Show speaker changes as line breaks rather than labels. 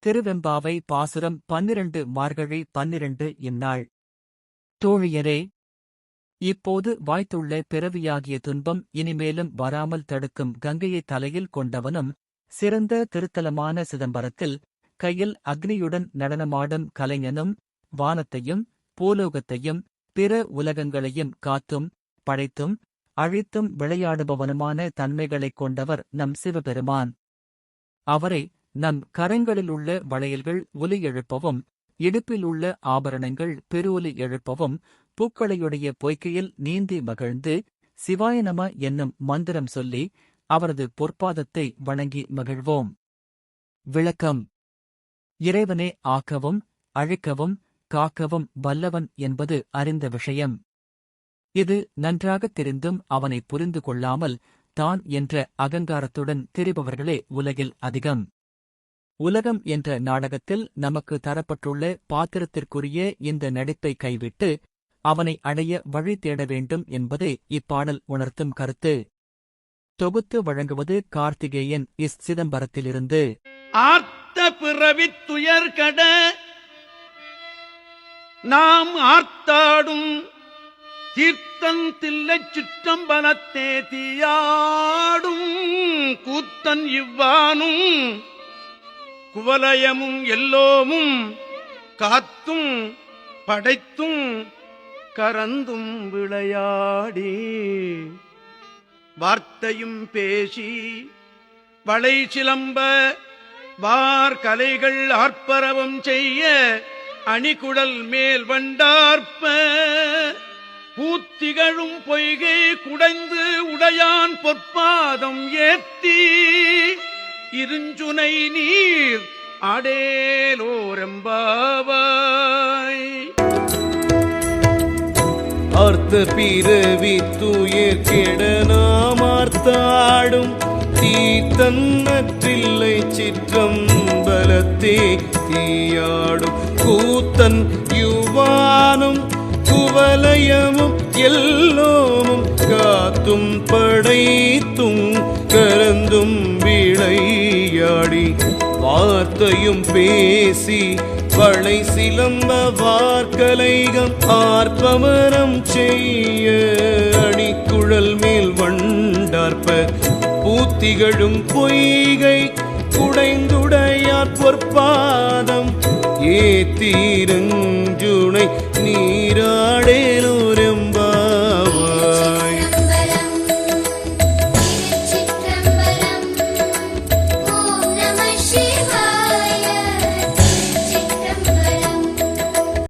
திருவெம்பாவை பாசுரம் 12 மார்கழி 12 இந்நாள். தோழியரே, இப்போது வாய்த்துள்ள பிறவியாகிய துன்பம் இனிமேலும் வராமல் தடுக்கும் கங்கையை தலையில் கொண்டவனும், சிறந்த திருத்தலமான சிதம்பரத்தில் கையில் அக்னியுடன் நடனமாடும் கலைஞனும், வானத்தையும் பூலோகத்தையும் பிற உலகங்களையும் காத்தும் படைத்தும் அழித்தும் விளையாடுபவனுமான தன்மைகளைக் கொண்டவர் நம் சிவபெருமான். அவரை நம் கரங்களிலுள்ள வளையல்கள் ஒலி எழுப்பவும், இடுப்பிலுள்ள ஆபரணங்கள் பெருஒலி எழுப்பவும், பூக்களையுடைய பொய்கையில் நீந்தி மகிழ்ந்து சிவாய நம என்னும் மந்திரம் சொல்லி அவரது பொற்பாதத்தை வணங்கி மகிழ்வோம். விளக்கம்: இறைவனே ஆக்கவும் அழிக்கவும் காக்கவும் வல்லவன் என்பது அறிந்த விஷயம். இது நன்றாகத் தெரிந்தும் அவனை புரிந்து கொள்ளாமல் தான் என்ற அகங்காரத்துடன் திரிபவர்களே உலகில் அதிகம். உலகம் என்ற நாடகத்தில் நமக்கு தரப்பட்டுள்ள பாத்திரத்திற்குரிய இந்த நடிப்பை கைவிட்டு அவனை அடைய வழி தேட வேண்டும் என்பதே இப்பாடல் உணர்த்தும் கருத்து. தொகுத்து வழங்குவது கார்த்திகேயன். சிதம்பரத்திலிருந்து.
ஆர்த்த பிறவித் துயர்கட நாம் ஆர்த்தாடும் தீர்த்தன் தில்லைச் சிற்றம்பலத்தே தீயாடும் கூத்தன் இவ்வானும் குவலயமும் எல்லோமும் காத்தும் படைத்தும் கரந்தும் விளையாடி வார்த்தையும் பேசி வளை சிலம்ப வார் கலைகள் ஆர்ப்பரவம் செய்ய அணிகுழல் மேல் வண்டார்ப்ப பூத்திகழும் பொய்கை குடைந்து உடையான் பொற்பாதம் ஏத்தி இருஞ்சுனை நீர் ஆடேலோரெம்பாவாய்.
ஆர்த்த பிறவி துயர் கெட நாம் ஆர்த்தாடும் தீத்தன்னற்றில்லை சிற்றம்பலத்தே தீயாடும் கூத்தன் யுவானும் குவலயமும் எல்லோமும் காத்தும் படைத்தும் கரந்தும் விளையாடி வார்த்தையும் பேசி வளை சிலம்ப வார்கலைகம் ஆர்ப்பமரம் செய்ய அணிக்குழல் மேல் வண்டார்ப்ப பூத்திகழும் பொய்கை குடைந்துடையார் பொற்பாதம் ஏத்தீரஞ்சுனை நீராடேலோர